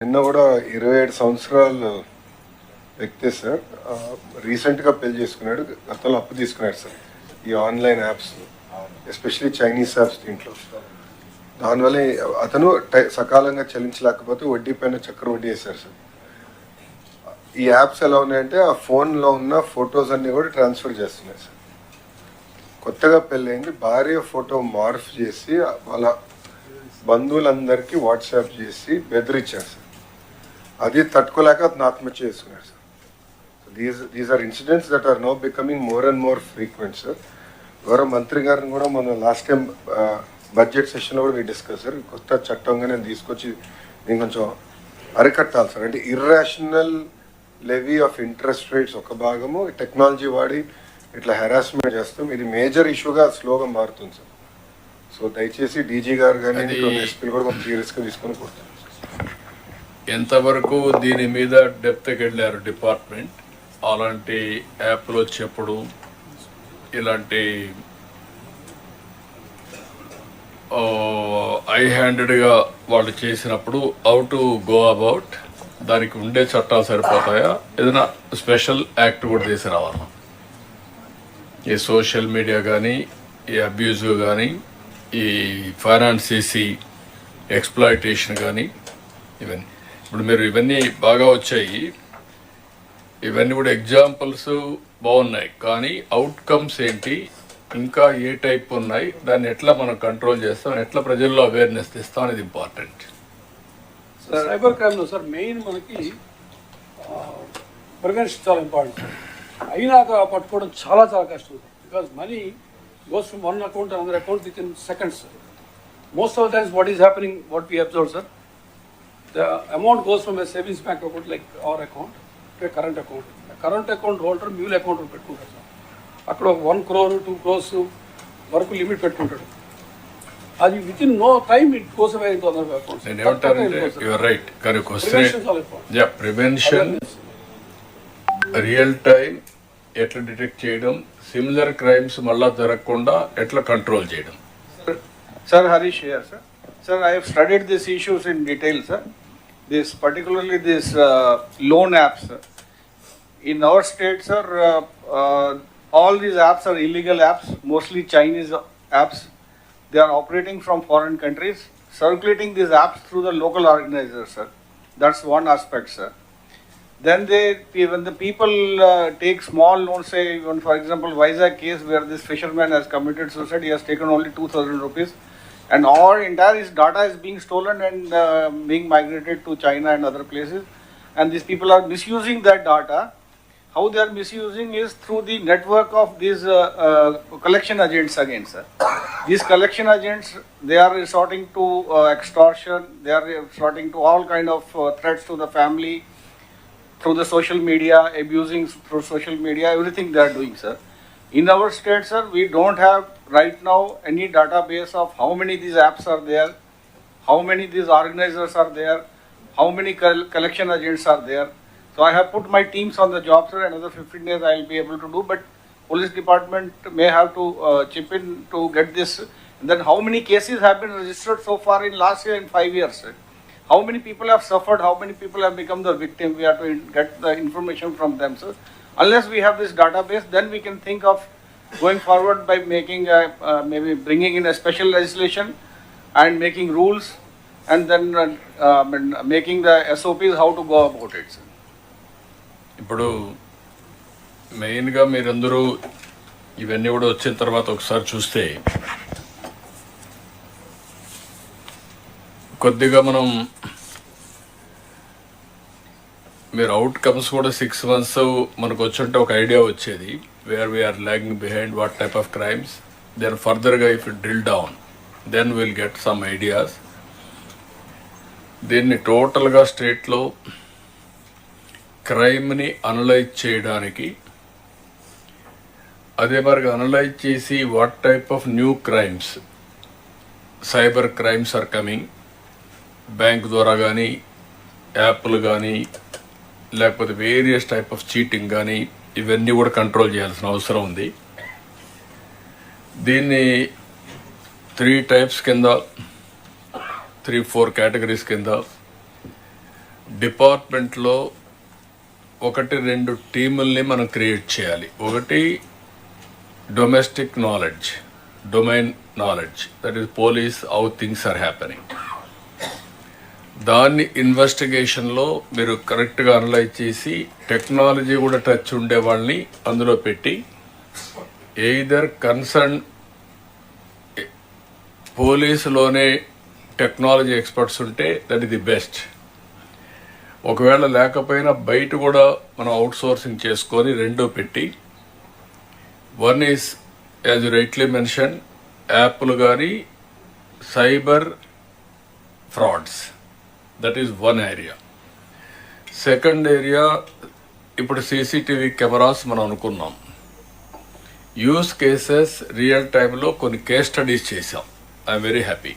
నిన్న కూడా 27 సంవత్సరాలు వ్యక్తి సార్ రీసెంట్గా పెళ్లి చేసుకున్నాడు. గతంలో అప్పు తీసుకున్నాడు సార్ ఈ online apps, especially Chinese apps. దీంట్లో దానివల్ల అతను సకాలంగా చెల్లించలేకపోతే వడ్డీ పైన చక్ర వడ్డీ వేశారు సార్. ఈ యాప్స్ ఎలా ఉన్నాయంటే ఆ ఫోన్లో ఉన్న ఫొటోస్ అన్నీ కూడా ట్రాన్స్ఫర్ చేస్తున్నాయి సార్. కొత్తగా పెళ్ళైంది భార్య ఫోటో మార్ఫ్ చేసి వాళ్ళ బంధువులందరికీ వాట్సాప్ చేసి బెదిరించారు సార్. అది తట్టుకోలేక అతను ఆత్మహత్య చేసుకున్నాడు sir. These are incidents that are now becoming more and more frequent sir. గౌరవ మంత్రి గారిని కూడా మన లాస్ట్ టైం బడ్జెట్ సెషన్లో కూడా డిస్కస్ సార్. కొత్త చట్టంగా నేను తీసుకొచ్చి నేను కొంచెం అరికట్టాలి సార్. అంటే irrational levy of interest rates ఒక భాగము, టెక్నాలజీ వాడి ఇట్లా హెరాస్మెంట్ చేస్తాం. ఇది మేజర్ ఇష్యూగా స్లోగా మారుతుంది సార్. సో దయచేసి డీజీ గారు కానీ ఎస్పీలు కూడా కొంచెం సీరియస్గా తీసుకొని కొడతాను. ఎంతవరకు దీని మీద డెప్త్కి వెళ్ళారు డిపార్ట్మెంట్? అలాంటి యాప్లు వచ్చేప్పుడు ఇలాంటి ఐ హ్యాండెడ్గా వాళ్ళు చేసినప్పుడు హౌ టు గో అబౌట్, దానికి ఉండే చట్టాలు సరిపోతాయా? ఏదైనా స్పెషల్ యాక్ట్ కూడా చేసి రావాలా? ఈ సోషల్ మీడియా కానీ, ఈ అబ్యూజ్ కానీ, ఈ ఫైనాన్స్ చేసి ఎక్స్ప్లాయిటేషన్ కానీ, ఇవన్నీ ఇప్పుడు మీరు ఇవన్నీ బాగా వచ్చాయి. ఇవన్నీ కూడా ఎగ్జాంపుల్స్ బాగున్నాయి, కానీ అవుట్కమ్స్ ఏంటి, ఇంకా ఏ టైప్ ఉన్నాయి, దాన్ని ఎట్లా మనం కంట్రోల్ చేస్తాం, ఎట్లా ప్రజల్లో అవేర్నెస్ తెస్తాం అనేది ఇంపార్టెంట్. సైబర్ క్రైమ్లో సార్ మెయిన్ మనకి ప్రివెన్షన్ చాలా ఇంపార్టెంట్. అయినాక పట్టుకోవడం చాలా చాలా కష్టం. Because money goes from one account another account with in seconds. Most of the times what is happening, what we observe sir, the amount goes from a savings bank account like our account to a current account. A current account holder mule account పెట్టుకుంటాడు సార్. అక్కడ 1 crore 2 crores వరకు limit పెట్టుకుంటాడు. అది within no time it goes away into other accounts. నేను ఏమంటానంటే your right, కానీ prevention, real time ఎట్లా డిటెక్ట్ చేయడం, సిమిలర్ క్రైమ్స్ మళ్ళా జరగకుండా ఎట్లా కంట్రోల్ చేయడం. Sir, Harish here, sir. Sir, I have studied these issues in detail, sir. Particularly this loan apps. Sir. In our state, sir, all these apps are illegal apps, mostly Chinese apps. They are operating from foreign countries, circulating these apps through the local organizers, sir. That's one aspect, sir. Then when the people take small loans, say, even for example, Vizag case where this fisherman has committed suicide, he has taken only 2,000 rupees. And our entire his data is being stolen and being migrated to China and other places. And these people are misusing that data. How they are misusing is through the network of these collection agents again, sir. These collection agents, they are resorting to extortion. They are resorting to all kind of threats to the family through the social media, abusing through social media, everything they are doing, sir. In our state, sir, we don't have right now any database of how many these apps are there, how many these organizers are there, how many collection agents are there. So I have put my teams on the job, sir. Another 15 days I will be able to do, but police department may have to chip in to get this. And then how many cases have been registered so far in last year and 5 years, sir? How many people have suffered, how many people have become the victim? We have to get the information from them, sir. Unless we have this database, then we can think of going forward by making maybe bringing in a special legislation and making rules, and then making the SOPs how to go about it, sir. ఇప్పుడు మెయిన్గా మీరందరూ ఇవన్నీ కూడా వచ్చిన తర్వాత ఒకసారి చూస్తే కొద్దిగా మనం మీరు అవుట్కమ్స్ కూడా 6 months మనకు వచ్చుంటే ఒక ఐడియా వచ్చేది, where we are lagging behind, what type of crimes. Then ఫర్దర్గా if it drill down, then will get some ideas. దీన్ని టోటల్గా స్టేట్లో క్రైమ్ని అనలైజ్ చేయడానికి, అదే మరిగా అనలైజ్ చేసి what type of new crimes, cyber crimes are coming, bank ద్వారా కానీ, యాప్లు కానీ, లేకపోతే వేరియస్ టైప్ ఆఫ్ చీటింగ్ కానీ, ఇవన్నీ కూడా కంట్రోల్ చేయాల్సిన అవసరం ఉంది. దీన్ని 3 types కింద, 3-4 categories కింద డిపార్ట్మెంట్లో 1-2 టీముల్ని మనం క్రియేట్ చేయాలి. ఒకటి domestic knowledge, domain knowledge, that is police, how things are happening. దాన్ని ఇన్వెస్టిగేషన్లో మీరు కరెక్ట్గా అనలైజ్ చేసి టెక్నాలజీ కూడా టచ్ ఉండే వాళ్ళని అందులో పెట్టి ఎయిదర్ కన్సర్న్ పోలీసులోనే టెక్నాలజీ ఎక్స్పర్ట్స్ ఉంటే దట్ ఈస్ ది బెస్ట్. ఒకవేళ లేకపోయినా బయట కూడా మనం అవుట్ సోర్సింగ్ చేసుకొని రెండో పెట్టి, one is as you rightly mention యాప్లు కానీ cyber frauds, that is one area. Second area ఇప్పుడు సీసీటీవీ కెమెరాస్ మనం అనుకున్నాం. యూస్ కేసెస్ రియల్ టైంలో కొన్ని కేస్ స్టడీస్ చేసాం. I'm very happy.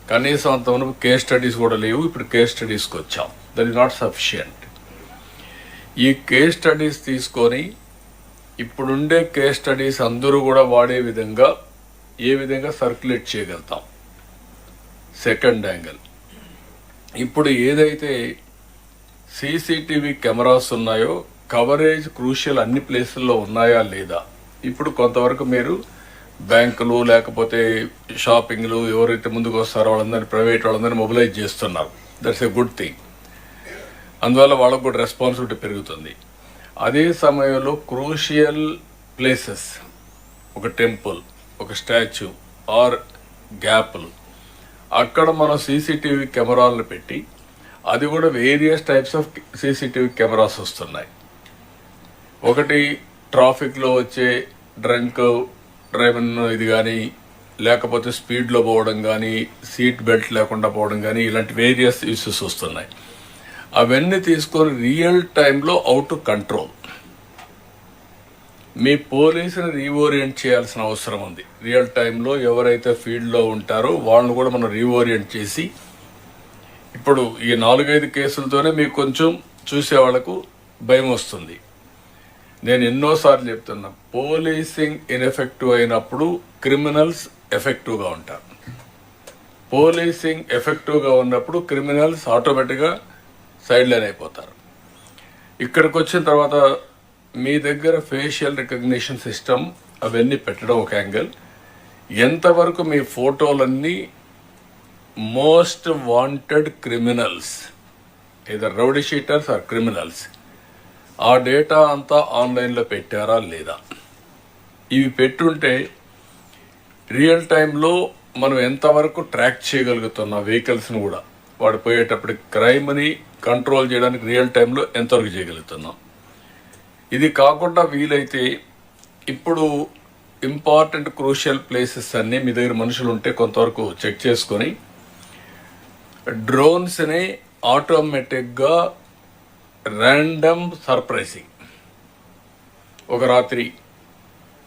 కనీసం అంతవరకు కేస్ స్టడీస్ కూడా లేవు, ఇప్పుడు కేస్ స్టడీస్కి వచ్చాం. That is not sufficient. ఈ కేస్ స్టడీస్ తీసుకొని ఇప్పుడుండే కేస్ స్టడీస్ అందరూ కూడా వాడే విధంగా ఏ విధంగా సర్క్యులేట్ చేయగలుగుతాం. సెకండ్ యాంగిల్, ఇప్పుడు ఏదైతే సీసీటీవీ కెమెరాస్ ఉన్నాయో కవరేజ్ క్రూషియల్ అన్ని ప్లేసుల్లో ఉన్నాయా లేదా. ఇప్పుడు కొంతవరకు మీరు బ్యాంకులు లేకపోతే షాపింగ్లు ఎవరైతే ముందుకు వస్తారో వాళ్ళందరినీ, ప్రైవేట్ వాళ్ళందరినీ మొబిలైజ్ చేస్తున్నారు. That's a good thing. అందువల్ల వాళ్ళకు కూడా రెస్పాన్సిబిలిటీ పెరుగుతుంది. అదే సమయంలో క్రూషియల్ ప్లేసెస్, ఒక టెంపుల్, ఒక స్టాచ్యూ ఆర్ గ్యాప్లు, అక్కడ మనం సీసీటీవీ కెమెరాలను పెట్టి, అది కూడా various types of CCTV cameras వస్తున్నాయి. ఒకటి ట్రాఫిక్లో వచ్చే డ్రంక్ డ్రైవర్ ఇది కానీ, లేకపోతే స్పీడ్లో పోవడం కానీ, సీట్ బెల్ట్ లేకుండా పోవడం కానీ, ఇలాంటి వేరియస్ ఇష్యూస్ వస్తున్నాయి. అవన్నీ తీసుకొని రియల్ టైంలో అవుట్ టు కంట్రోల్. మీ పోలీసుని రీఓరియంట్ చేయాల్సిన అవసరం ఉంది. రియల్ టైంలో ఎవరైతే ఫీల్డ్లో ఉంటారో వాళ్ళని కూడా మనం రీఓరియంట్ చేసి, ఇప్పుడు ఈ 4-5 కేసులతోనే మీకు కొంచెం చూసే వాళ్ళకు భయం వస్తుంది. నేను ఎన్నోసార్లు చెప్తున్నా, పోలీసింగ్ ఇన్ఎఫెక్టివ్ అయినప్పుడు క్రిమినల్స్ ఎఫెక్టివ్గా ఉంటారు. పోలీసింగ్ ఎఫెక్టివ్గా ఉన్నప్పుడు క్రిమినల్స్ ఆటోమేటిక్గా సైడ్ లైన్ అయిపోతారు. ఇక్కడికి వచ్చిన తర్వాత మీ దగ్గర ఫేషియల్ రికగ్నిషన్ సిస్టమ్ అవన్నీ పెట్టడం ఒక యాంగిల్. ఎంతవరకు మీ ఫోటోలన్నీ most wanted criminals, either rowdy sheeters or criminals, ఆ డేటా అంతా ఆన్లైన్లో పెట్టారా లేదా. ఇవి పెట్టుంటే రియల్ టైంలో మనం ఎంతవరకు ట్రాక్ చేయగలుగుతున్నాం వెహికల్స్ని కూడా, వాడు పోయేటప్పుడు క్రైమ్ని కంట్రోల్ చేయడానికి రియల్ టైంలో ఎంతవరకు చేయగలుగుతున్నాం. ఇది కాకుండా వీలైతే ఇప్పుడు ఇంపార్టెంట్ క్రూషియల్ ప్లేసెస్ అన్నీ మీ దగ్గర మనుషులు ఉంటే కొంతవరకు చెక్ చేసుకొని డ్రోన్స్ని ఆటోమేటిక్గా ర్యాండమ్ సర్ప్రైజింగ్, ఒక రాత్రి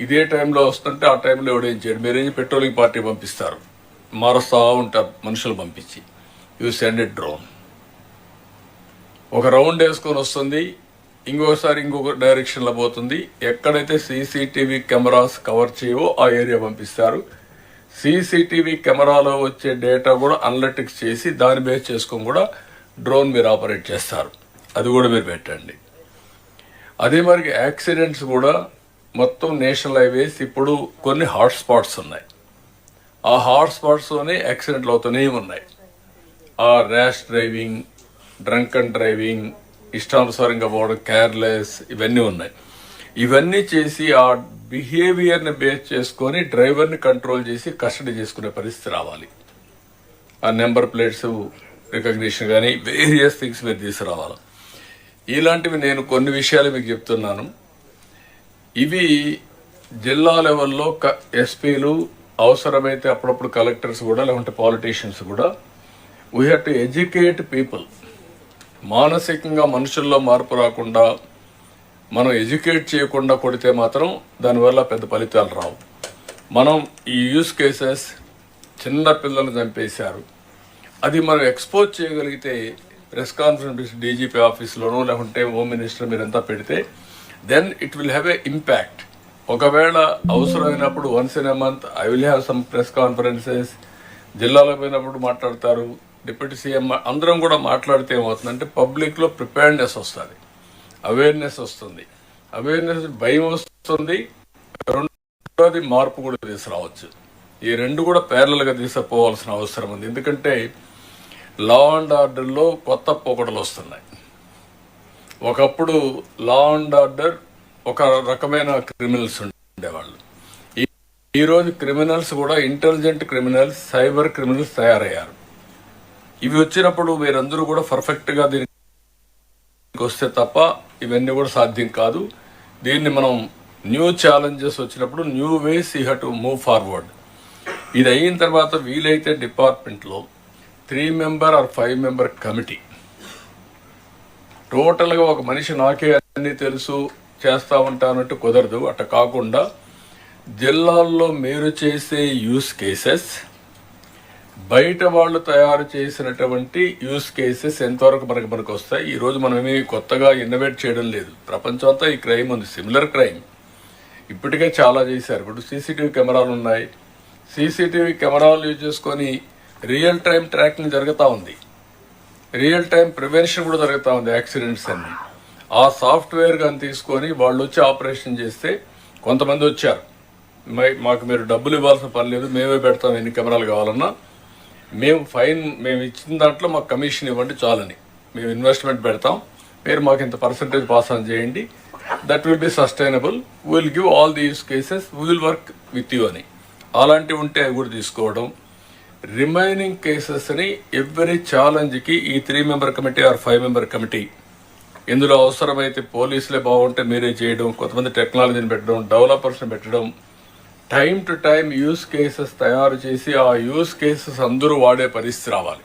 ఇదే టైంలో వస్తుంటే ఆ టైంలో ఎవడేం చేయడు, మీరేం పెట్రోలింగ్ పార్టీ పంపిస్తారు, మారుస్తూ ఉంటారు మనుషులు పంపించి, యూ సెండ్ ఎ డ్రోన్, ఒక రౌండ్ వేసుకొని వస్తుంది, ఇంకొకసారి ఇంకొక డైరెక్షన్లో పోతుంది. ఎక్కడైతే సీసీటీవీ కెమెరాస్ కవర్ చేయవో ఆ ఏరియా పంపిస్తారు. సీసీటీవీ కెమెరాలో వచ్చే డేటా కూడా అనలిటిక్స్ చేసి దాన్ని బేస్ చేసుకొని కూడా డ్రోన్ మీరు ఆపరేట్ చేస్తారు. అది కూడా మీరు పెట్టండి. అదే మరి యాక్సిడెంట్స్ కూడా మొత్తం నేషనల్ హైవేస్ ఇప్పుడు కొన్ని హాట్ స్పాట్స్ ఉన్నాయి. ఆ హాట్ స్పాట్స్లోనే యాక్సిడెంట్లు అవుతూనే ఉన్నాయి. ఆ rash driving, drunk and driving, ఇష్టానుసారంగా పోవడం, కేర్లెస్, ఇవన్నీ ఉన్నాయి. ఇవన్నీ చేసి ఆ బిహేవియర్ని బేస్ చేసుకొని డ్రైవర్ని కంట్రోల్ చేసి కస్టడీ చేసుకునే పరిస్థితి రావాలి. ఆ నెంబర్ ప్లేట్స్ రికగ్నిషన్ కానీ వేరియస్ థింగ్స్ మీరు తీసుకురావాలి. ఇలాంటివి నేను కొన్ని విషయాలు మీకు చెప్తున్నాను. ఇవి జిల్లా లెవెల్లో ఎస్పీలు, అవసరమైతే అప్పుడప్పుడు కలెక్టర్స్ కూడా, లేకుంటే పాలిటీషియన్స్ కూడా, we have to educate people. మానసికంగా మనుషుల్లో మార్పు రాకుండా మనం ఎడ్యుకేట్ చేయకుండా కొడితే మాత్రం దానివల్ల పెద్ద ఫలితాలు రావు. మనం ఈ యూస్ కేసెస్, చిన్న పిల్లలు చంపేశారు, అది మనం ఎక్స్పోజ్ చేయగలిగితే ప్రెస్ కాన్ఫరెన్స్ డీజీపీ ఆఫీస్లోనూ లేకుంటే హోమ్ మినిస్టర్ మీరంతా పెడితే then it will have a impact. ఒకవేళ అవసరమైనప్పుడు once in a month I will have some press conferences, జిల్లాలో పోయినప్పుడు మాట్లాడతారు, డిప్యూటీ సీఎం అందరం కూడా మాట్లాడితే ఏమవుతుందంటే పబ్లిక్లో ప్రిపేర్నెస్ వస్తుంది, అవేర్నెస్ వస్తుంది, భయం వస్తుంది, రెండోది మార్పు కూడా తీసుకురావచ్చు. ఈ రెండు కూడా ప్యారలల్గా తీసుకుపోవాల్సిన అవసరం ఉంది. ఎందుకంటే లా అండ్ ఆర్డర్లో కొత్త పోకడలు వస్తున్నాయి. ఒకప్పుడు లా అండ్ ఆర్డర్ ఒక రకమైన క్రిమినల్స్ ఉండేవాళ్ళు. ఈరోజు క్రిమినల్స్ కూడా ఇంటెలిజెంట్ క్రిమినల్స్, సైబర్ క్రిమినల్స్ తయారయ్యారు. ఇవి వచ్చినప్పుడు మీరందరూ కూడా పర్ఫెక్ట్గా దీనికి వస్తే తప్ప ఇవన్నీ కూడా సాధ్యం కాదు. దీన్ని మనం న్యూ ఛాలెంజెస్ వచ్చినప్పుడు new ways you have to move forward. ఇది అయిన తర్వాత వీలైతే డిపార్ట్మెంట్లో 3 member or 5 member కమిటీ, టోటల్గా ఒక మనిషి నాకే అన్నీ తెలుసు చేస్తూ ఉంటానంటూ కుదరదు. అట్లా కాకుండా జిల్లాల్లో మీరు చేసే యూస్ కేసెస్, బయట వాళ్ళు తయారు చేసినటువంటి యూస్ కేసెస్ ఎంతవరకు మనకు వస్తాయి. ఈరోజు మనం ఏమీ కొత్తగా ఇన్నోవేట్ చేయడం లేదు. ప్రపంచం అంతా ఈ క్రైమ్ ఉంది, సిమిలర్ క్రైమ్ ఇప్పటికే చాలా చేశారు. ఇప్పుడు సీసీటీవీ కెమెరాలు ఉన్నాయి. సీసీటీవీ కెమెరాలు యూజ్ చేసుకొని రియల్ టైం ట్రాకింగ్ జరుగుతూ ఉంది, రియల్ టైం ప్రివెన్షన్ కూడా జరుగుతూ ఉంది. యాక్సిడెంట్స్ అన్ని ఆ సాఫ్ట్వేర్ కానీ తీసుకొని వాళ్ళు వచ్చి ఆపరేషన్ చేస్తే, కొంతమంది వచ్చారు, మాకు మీరు డబ్బులు ఇవ్వాల్సిన పని లేదు, మేమే పెడతాం, ఎన్ని కెమెరాలు కావాలన్నా మేము ఇచ్చిన దాంట్లో మాకు కమిషన్ ఇవ్వండి చాలని, మేము ఇన్వెస్ట్మెంట్ పెడతాం, మీరు మాకు ఇంత పర్సంటేజ్ పాస్ ఆన్ చేయండి, that will be sustainable, will give all these cases, will work with you అని. అలాంటివి ఉంటే అవి కూడా తీసుకోవడం. రిమైనింగ్ కేసెస్ని ఎవ్రీ ఛాలెంజ్కి ఈ 3 member committee or 5 member committee, ఇందులో అవసరమైతే పోలీసులే బాగుంటే మీరే చేయడం, కొంతమంది టెక్నాలజీని పెట్టడం, డెవలపర్స్ని పెట్టడం, time to time use cases తయారు చేసి ఆ యూస్ కేసెస్ అందరూ వాడే పరిస్థితి రావాలి.